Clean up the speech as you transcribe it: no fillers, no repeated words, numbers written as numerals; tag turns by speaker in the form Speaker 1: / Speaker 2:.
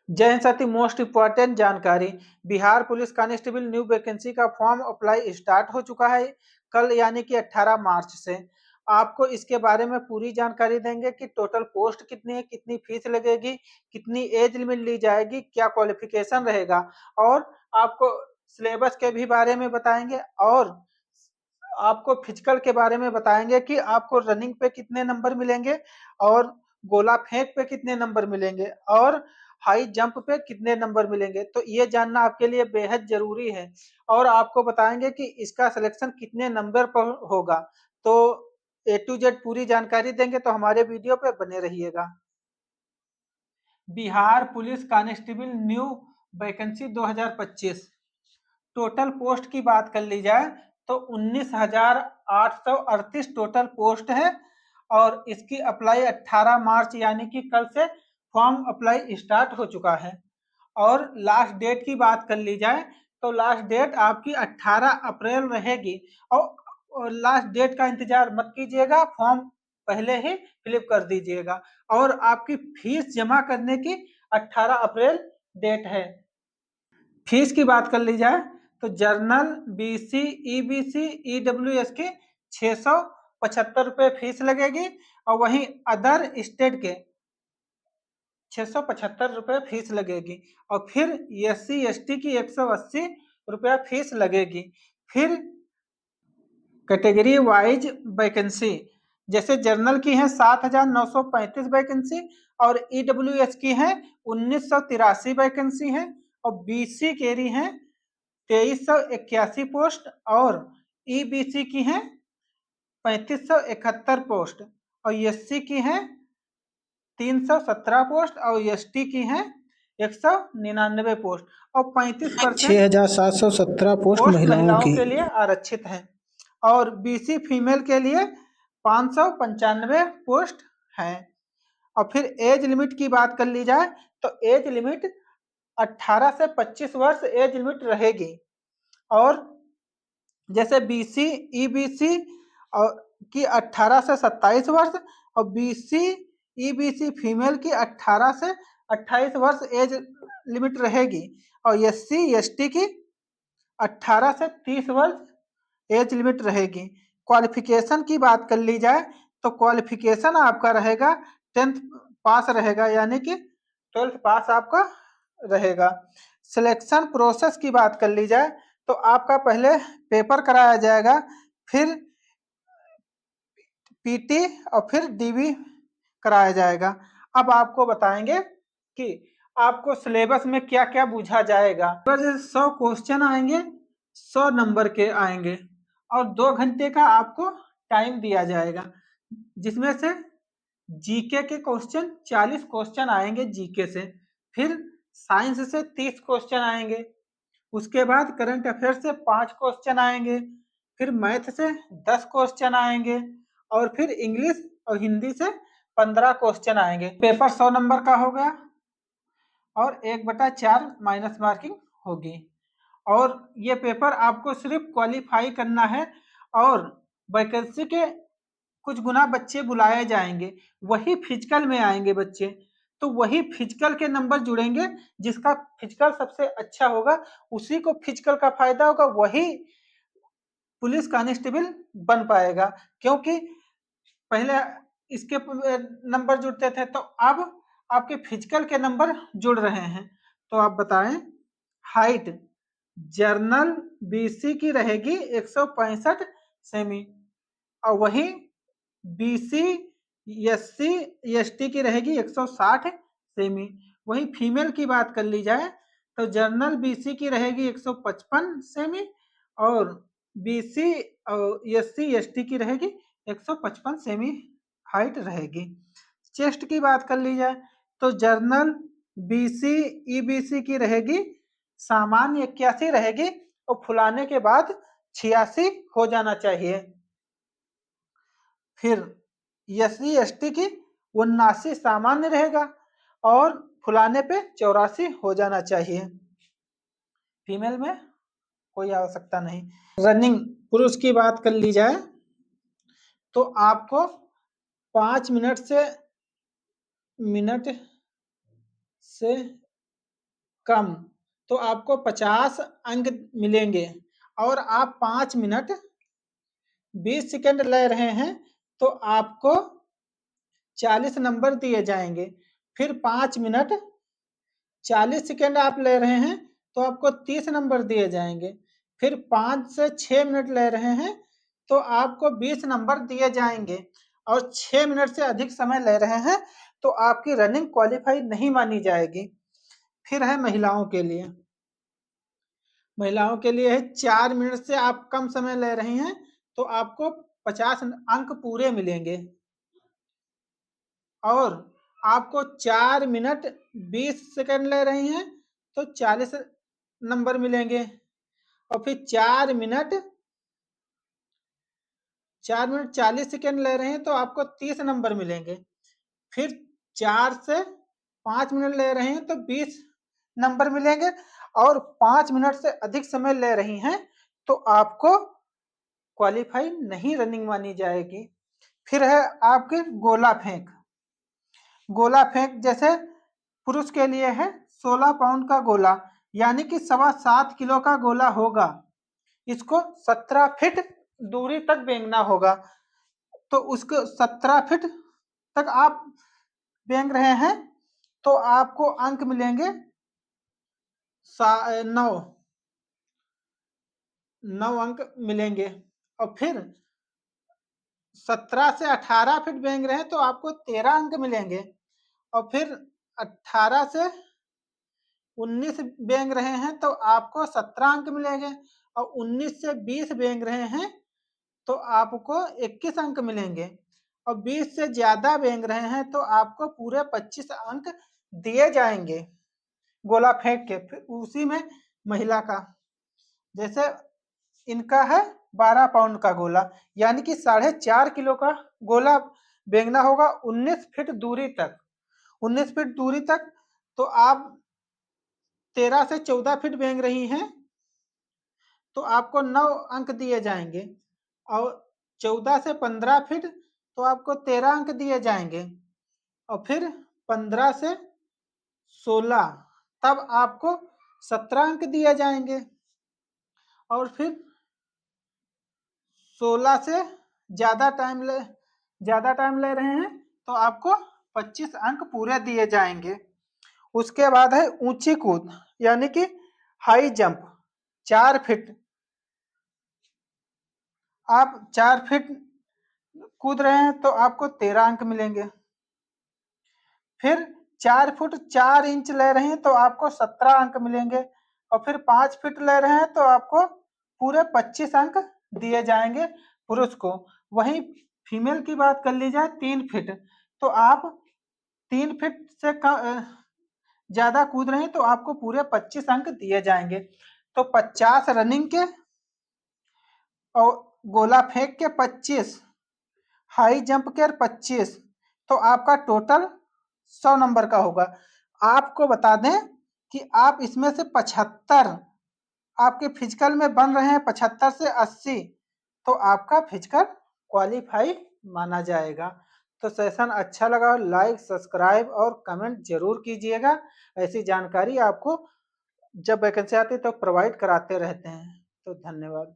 Speaker 1: जय हिंद साथी, most important जानकारी। Bihar police constable new vacancy का फॉर्म अप्लाई स्टार्ट हो चुका है कल यानी कि 18 मार्च से। आपको इसके बारे में पूरी जानकारी देंगे कि टोटल पोस्ट कितनी है, कितनी फीस लगेगी, कितनी एज लिमिट ली जाएगी, क्या क्वालिफिकेशन रहेगा, और आपको सिलेबस के भी बारे में बताएंगे, और आपको फिजिकल के बारे में बताएंगे कि आपको रनिंग पे कितने नंबर मिलेंगे, और गोला फेंक पे कितने नंबर मिलेंगे, और हाई जंप पे कितने नंबर मिलेंगे। तो ये जानना आपके लिए बेहद जरूरी है। और आपको बताएंगे कि इसका सिलेक्शन कितने नंबर पर होगा। तो ए टू जेड पूरी जानकारी देंगे, तो हमारे वीडियो पे बने रहिएगा। Bihar police constable new vacancy 2025 total post की बात कर ली जाए तो 19,838 टोटल पोस्ट है, और इसकी अप्लाई 18 मार्च यानी कि कल से फॉर्म अप्लाई स्टार्ट हो चुका है। और लास्ट डेट की बात कर ली जाए तो लास्ट डेट आपकी 18 अप्रैल रहेगी। और लास्ट डेट का इंतजार मत कीजिएगा, फॉर्म पहले ही फिलअप कर दीजिएगा। और आपकी फीस जमा करने की 18 अप्रैल डेट है। फीस की बात कर ली जाए तो जर्नल, बीसी, ईबीसी, ईडब्ल्यूएस की 675 रुपये फीस लगेगी, और वहीं अदर स्टेट के 675 रुपये फीस लगेगी, और फिर एससी एसटी की 180 रुपया फीस लगेगी। फिर कैटेगरी वाइज वैकेंसी, जैसे जर्नल की है 7,935 वैकेंसी, और ईडब्ल्यूएस की है 1983 वैकेंसी है, और बीसी केरी है 2381 पोस्ट, और ईबीसी की है 3571 पोस्ट, और एससी की है 317 पोस्ट, और एसटी की है 199 पोस्ट, और 35%
Speaker 2: 6,717 पोस्ट
Speaker 1: पोस्ट
Speaker 2: महिलाओं
Speaker 1: महिलाओं
Speaker 2: की।
Speaker 1: के लिए आरक्षित है, और बीसी फीमेल के लिए 595 पोस्ट है। और फिर एज लिमिट की बात कर ली जाए तो एज लिमिट 18 से 25 वर्ष एज लिमिट रहेगी। और जैसे बीसी, ईबीसी और की 18 से 27 वर्ष, और बीसी, ईबीसी फीमेल की 18 से 28 वर्ष एज लिमिट रहेगी, और एससी एसटी की 18 से 30 वर्ष एज लिमिट रहेगी। क्वालिफिकेशन की बात कर ली जाए तो क्वालिफिकेशन आपका रहेगा 10th पास रहेगा, यानी कि 12th पास आपका रहेगा। सिलेक्शन प्रोसेस की बात कर ली जाए तो आपका पहले पेपर कराया जाएगा, फिर पीटी, और फिर डीबी कराया जाएगा। अब आपको बताएंगे कि आपको सिलेबस में क्या क्या पूछा जाएगा। 100 क्वेश्चन आएंगे, 100 नंबर के आएंगे, और 2 घंटे का आपको टाइम दिया जाएगा, जिसमें से जीके के क्वेश्चन 40 क्वेश्चन आएंगे जीके से, फिर साइंस से 30 क्वेश्चन आएंगे, उसके बाद करंट अफेयर से 5 क्वेश्चन आएंगे, फिर मैथ से 10 क्वेश्चन आएंगे, और फिर इंग्लिश और हिंदी से 15 क्वेश्चन आएंगे। पेपर 100 नंबर का हो गया, और 1/4 माइनस मार्किंग होगी। और ये पेपर आपको सिर्फ क्वालिफाई करना है, और वैकेंसी के कुछ गुना बच्चे बुलाए जाएंगे, वही फिजिकल में आएंगे बच्चे, तो वही फिजिकल के नंबर जुड़ेंगे, जिसका फिजिकल सबसे अच्छा होगा उसी को फिजिकल का फायदा होगा, वही पुलिस कांस्टेबल बन पाएगा। क्योंकि पहले इसके नंबर जुड़ते थे, तो अब आपके फिजिकल के नंबर जुड़ रहे हैं। तो आप बताएं, हाइट जर्नल बीसी की रहेगी 165 सेमी, और वही बीसी एससी एसटी की रहेगी 160 सेमी। वही फीमेल की बात कर ली जाए तो जर्नल बीसी की रहेगी 155 सेमी, और बीसी और एससी एसटी की रहेगी 155 सेमी हाइट रहेगी। चेस्ट की बात कर ली जाए तो जर्नल, बीसी, ईबीसी की रहेगी सामान्य 81 रहेगी, और फुलाने के बाद 86 हो जाना चाहिए। फिर एससी एसटी की 79 सामान्य रहेगा, और फुलाने पे 84 हो जाना चाहिए। फीमेल में कोई आवश्यकता नहीं। रनिंग पुरुष की बात कर ली जाए तो आपको 5 मिनट से कम, तो आपको 50 अंक मिलेंगे। और आप 5 मिनट 20 सेकंड ले रहे हैं तो आपको 40 नंबर दिए जाएंगे। फिर 5 मिनट 40 सेकंड आप ले रहे हैं तो आपको 30 नंबर दिए जाएंगे। फिर 5 से 6 मिनट ले रहे हैं तो आपको 20 नंबर दिए जाएंगे। और 6 मिनट से अधिक समय ले रहे हैं तो आपकी रनिंग क्वालिफाई नहीं मानी जाएगी। फिर है महिलाओं के लिए। महिलाओं के लिए है 4 मिनट से आप कम समय ले रही हैं तो आपको 50 अंक पूरे मिलेंगे। और आपको 4 मिनट 20 सेकंड ले रही हैं तो 40 नंबर मिलेंगे। और फिर 4 मिनट 40 सेकंड ले रहे हैं तो आपको 30 नंबर मिलेंगे। फिर 4 से 5 मिनट ले रहे हैं तो 20 नंबर मिलेंगे। और 5 मिनट से अधिक समय ले रही हैं तो आपको क्वालिफाई नहीं रनिंग मानी जाएगी। फिर है आपके गोला फेंक। गोला फेंक जैसे पुरुष के लिए है 16 पाउंड का गोला, यानी कि 7.25 किलो का गोला होगा। इसको 17 फीट दूरी तक फेंकना होगा। तो उसको 17 फीट तक आप फेंक रहे हैं तो आपको अंक मिलेंगे 9 अंक मिलेंगे। और फिर 17 से 18 फीट फेंक रहे हैं तो आपको 13 अंक मिलेंगे। और फिर 18 से 19 फेंक रहे हैं तो आपको 17 अंक मिलेंगे। और 19 से 20 फेंक रहे हैं तो आपको 21 अंक मिलेंगे। और 20 से ज्यादा फेंक रहे हैं तो आपको पूरे 25 अंक दिए जाएंगे गोला फेंक के। फिर उसी में महिला का जैसे इनका है 12 पाउंड का गोला, यानी कि 4.5 किलो का गोला फेंकना होगा 19 फीट दूरी तक। 19 फीट दूरी तक तो आप 13 से 14 फीट फेंक रही हैं तो आपको 9 अंक दिए जाएंगे। और 14 से 15 फीट तो आपको 13 अंक दिए जाएंगे। और फिर 15 से 16 तब आपको 17 अंक दिए जाएंगे। और फिर 16 से ज्यादा टाइम ले रहे हैं तो आपको 25 अंक पूरे दिए जाएंगे। उसके बाद है ऊंची कूद, यानी कि हाई जंप 4 फीट। आप 4 फीट कूद रहे हैं तो आपको 13 अंक मिलेंगे। फिर 4 फुट 4 इंच ले रहे हैं तो आपको 17 अंक मिलेंगे। और फिर 5 फीट ले रहे हैं तो आपको पूरे 25 अंक दिए जाएंगे पुरुष को। वहीं फीमेल की बात कर ली जाए 3 फीट, तो आप 3 फीट से ज्यादा कूद रहे हैं तो आपको पूरे 25 अंक दिए जाएंगे। तो 50 रनिंग के और गोला फेंक के 25, हाई जंप के 25, तो आपका टोटल 100 नंबर का होगा। आपको बता दें कि आप इसमें से 75 आपके फिजिकल में बन रहे हैं, 75 से 80 तो आपका फिजिकल क्वालिफाई माना जाएगा। तो सेशन अच्छा लगा लाइक सब्सक्राइब और कमेंट जरूर कीजिएगा। ऐसी जानकारी आपको जब वैकेंसी आती है तो प्रोवाइड कराते रहते हैं। तो धन्यवाद।